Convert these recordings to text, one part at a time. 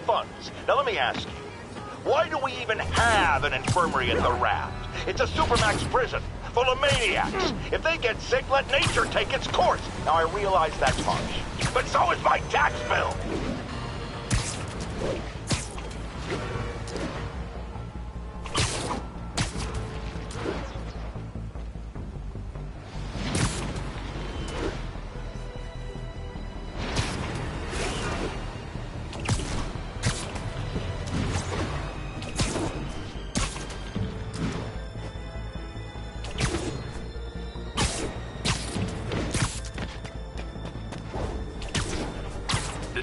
funds. Now let me ask you, why do we even have an infirmary at the Raft? It's a supermax prison full of maniacs. If they get sick, let nature take its course. Now I realize that's harsh, but so is my tax bill.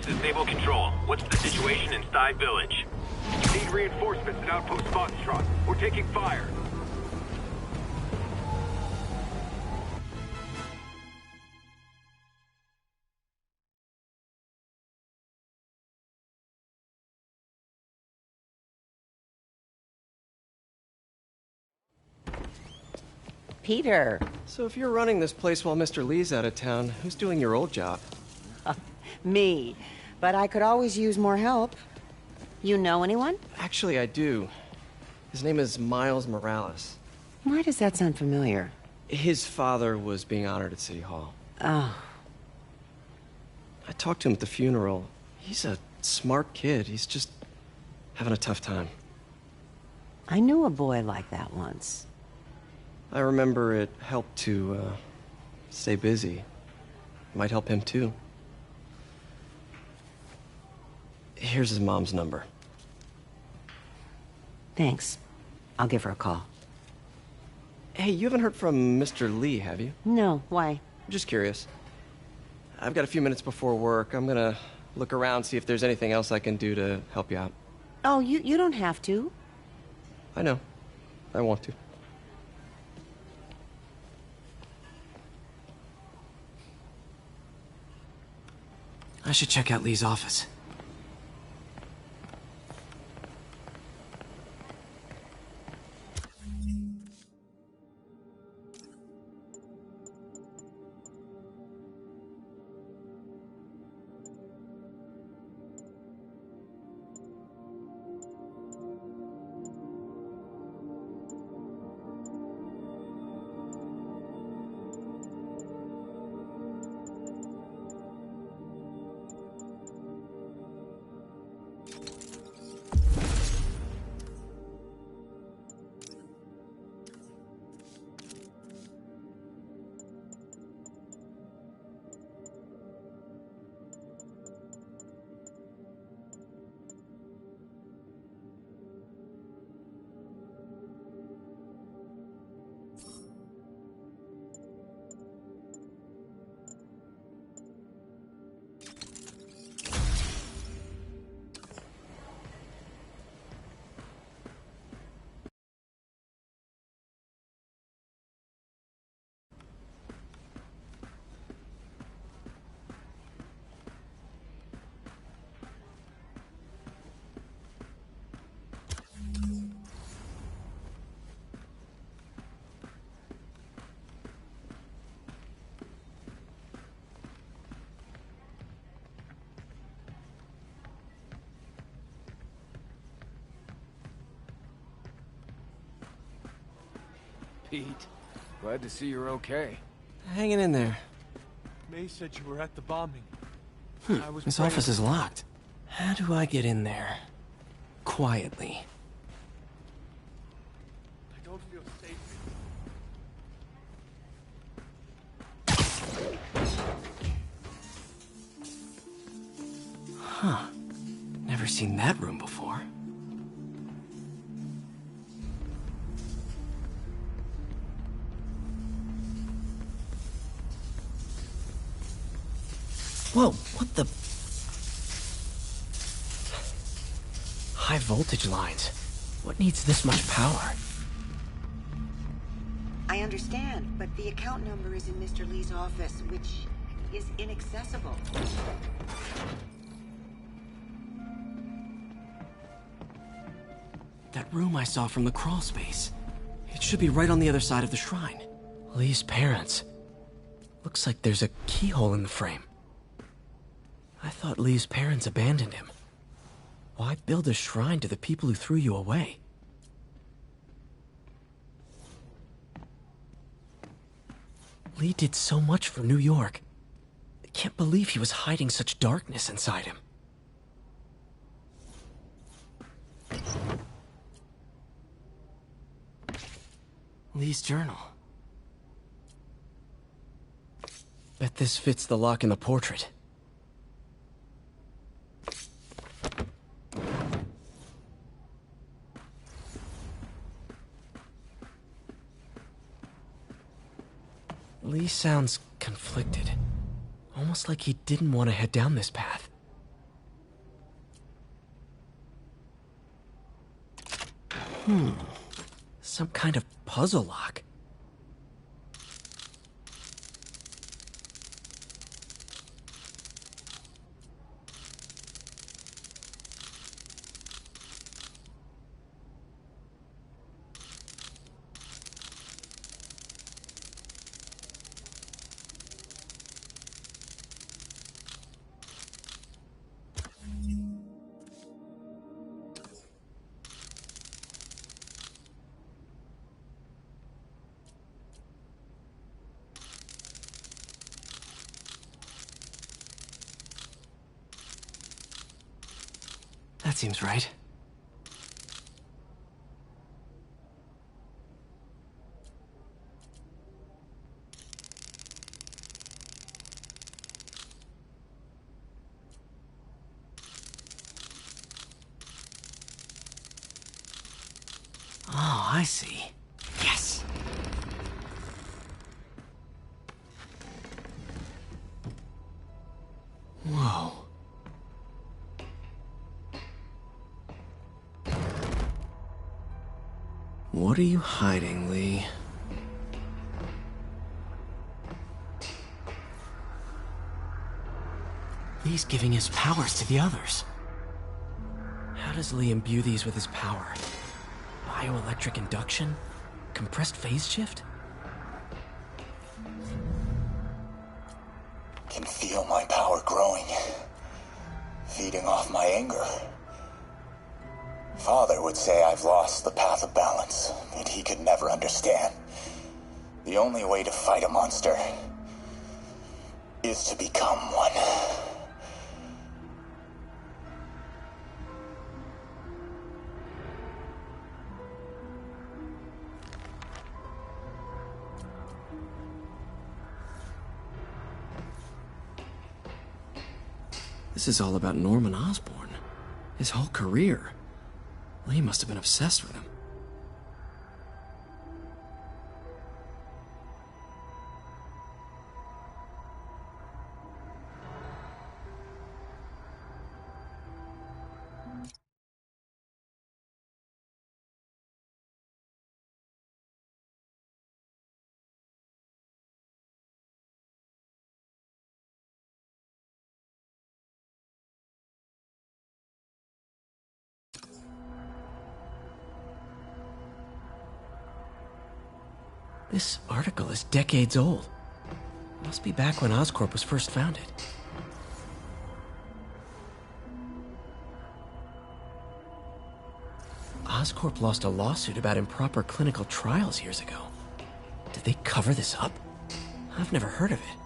Disable control. What's the situation in Thigh Village? Need reinforcements at Outpost Foxtrot. We're taking fire. Peter. So if you're running this place while Mr. Lee's out of town, who's doing your old job? Me. But I could always use more help. You know anyone? Actually, I do. His name is Miles Morales. Why does that sound familiar? His father was being honored at City Hall. Oh. I talked to him at the funeral. He's a smart kid. He's just having a tough time. I knew a boy like that once. I remember it helped to, stay busy. Might help him, too. Here's his mom's number. Thanks. I'll give her a call. Hey, you haven't heard from Mr. Lee, have you? No, why? I'm just curious. I've got a few minutes before work. I'm gonna look around, see if there's anything else I can do to help you out. Oh, you don't have to. I know. I want to. I should check out Lee's office. Pete, glad to see you're okay. Hanging in there. May said you were at the bombing. His office is locked. How do I get in there? Quietly. I don't feel safe. Huh. Never seen that room before. Whoa, what the? High voltage lines. What needs this much power? I understand, but the account number is in Mr. Lee's office, which is inaccessible. That room I saw from the crawl space. It should be right on the other side of the shrine. Lee's parents. Looks like there's a keyhole in the frame. I thought Lee's parents abandoned him. Why build a shrine to the people who threw you away? Lee did so much for New York. I can't believe he was hiding such darkness inside him. Lee's journal. Bet this fits the lock in the portrait. Lee sounds conflicted. Almost like he didn't want to head down this path. Some kind of puzzle lock. That seems right. Oh, I see. Yes! Whoa. What are you hiding, Lee? Lee's giving his powers to the others. How does Lee imbue these with his power? Bioelectric induction? Compressed phase shift? Can feel my power growing, feeding off my anger. Father would say I've lost the path of balance, that he could never understand. The only way to fight a monster is to become one. This is all about Norman Osborn. His whole career. Lee must have been obsessed with him. This article is decades old. Must be back when Oscorp was first founded. Oscorp lost a lawsuit about improper clinical trials years ago. Did they cover this up? I've never heard of it.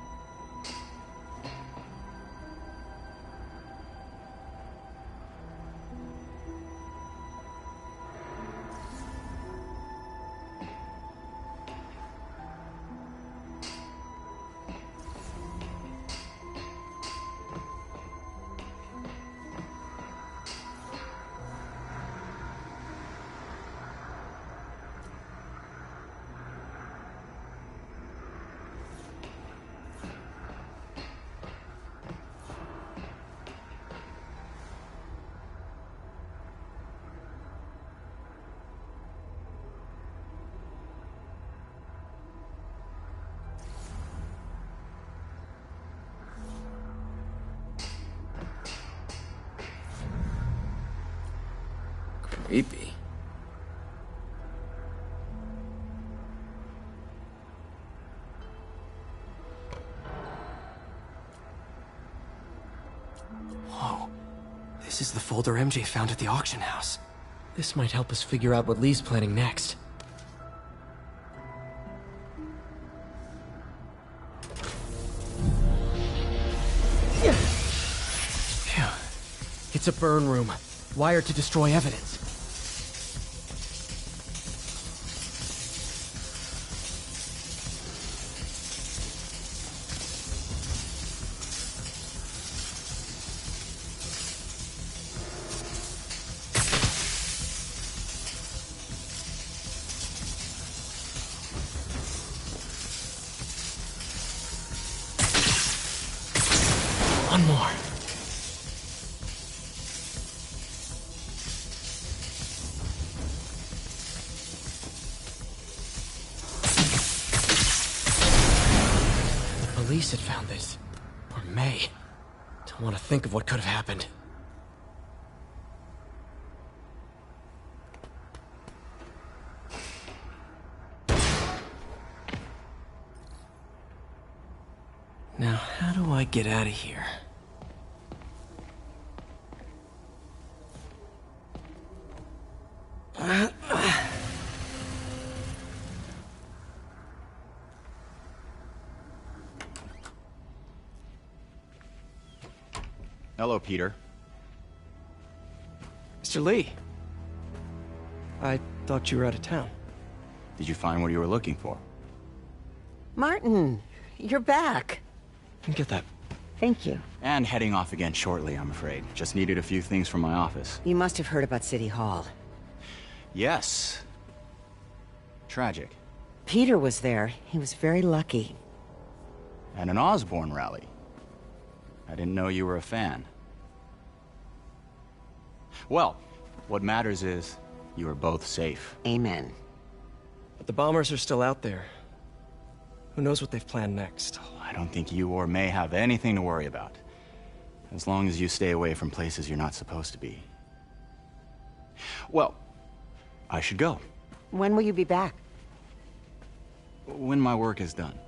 Creepy. Whoa. This is the folder folder MJ found at the auction house. This might help us figure out what Lee's planning next. Phew. It's a burn room, wired to destroy evidence. One more. The police had found this. Or May. Don't want to think of what could have happened. Now, how do I get out of here? Hello, Peter. Mr. Lee. I thought you were out of town. Did you find what you were looking for? Martin, you're back. Get that. Thank you. And heading off again shortly, I'm afraid. Just needed a few things from my office. You must have heard about City Hall. Yes. Tragic. Peter was there. He was very lucky. And an Osborn rally. I didn't know you were a fan. Well, what matters is you are both safe. Amen. But the bombers are still out there. Who knows what they've planned next? I don't think you or May have anything to worry about. As long as you stay away from places you're not supposed to be. Well, I should go. When will you be back? When my work is done.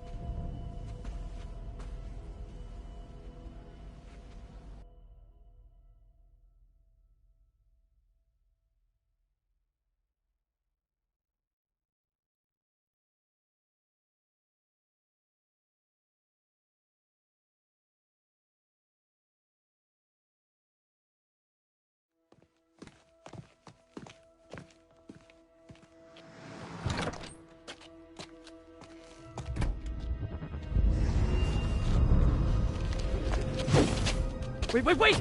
Wait!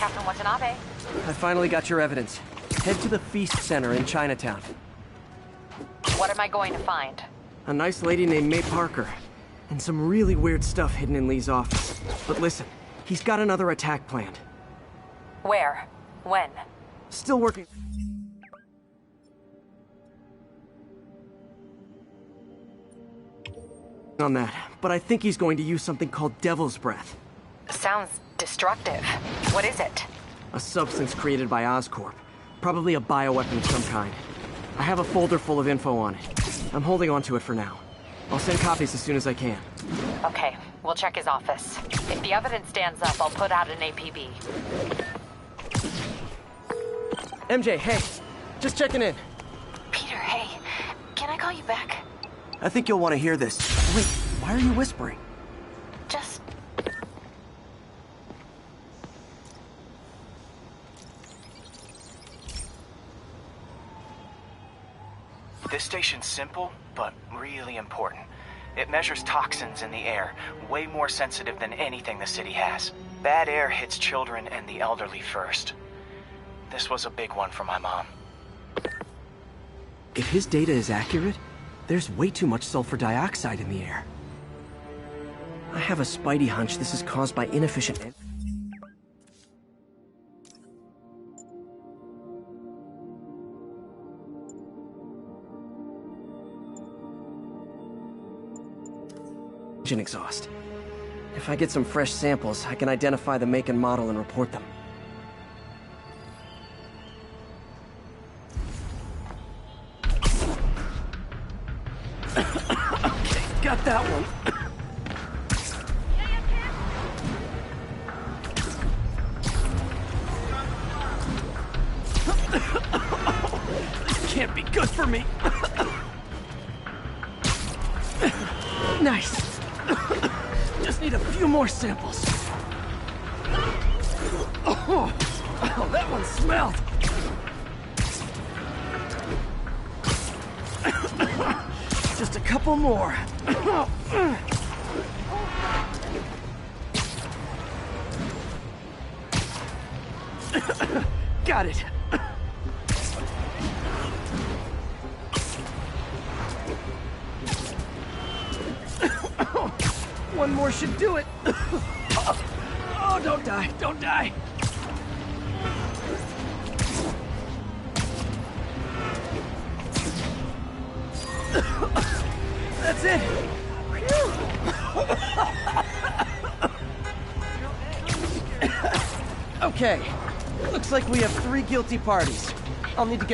Captain Watanabe. I finally got your evidence. Head to the Feast Center in Chinatown. What am I going to find? A nice lady named May Parker. And some really weird stuff hidden in Lee's office. But listen, he's got another attack planned. Where? When? Still working. on that, but I think he's going to use something called Devil's Breath. Sounds destructive. What is it? A substance created by Oscorp. Probably a bioweapon of some kind. I have a folder full of info on it. I'm holding on to it for now. I'll send copies as soon as I can. Okay, we'll check his office. If the evidence stands up, I'll put out an APB. MJ, hey. Just checking in. Peter, hey. Can I call you back? I think you'll want to hear this. Wait, why are you whispering? Just... This station's simple, but really important. It measures toxins in the air, way more sensitive than anything the city has. Bad air hits children and the elderly first. This was a big one for my mom. If his data is accurate, there's way too much sulfur dioxide in the air. I have a spidey hunch this is caused by inefficient... engine exhaust. If I get some fresh samples, I can identify the make and model and report them. Okay, got that one. This can't be good for me. Nice. Just need a few more samples. Oh, that one smelled. Just a couple more. Got it. One more should do it. Oh, don't die, don't die. That's it. Okay, looks like we have 3 guilty parties. I'll need to get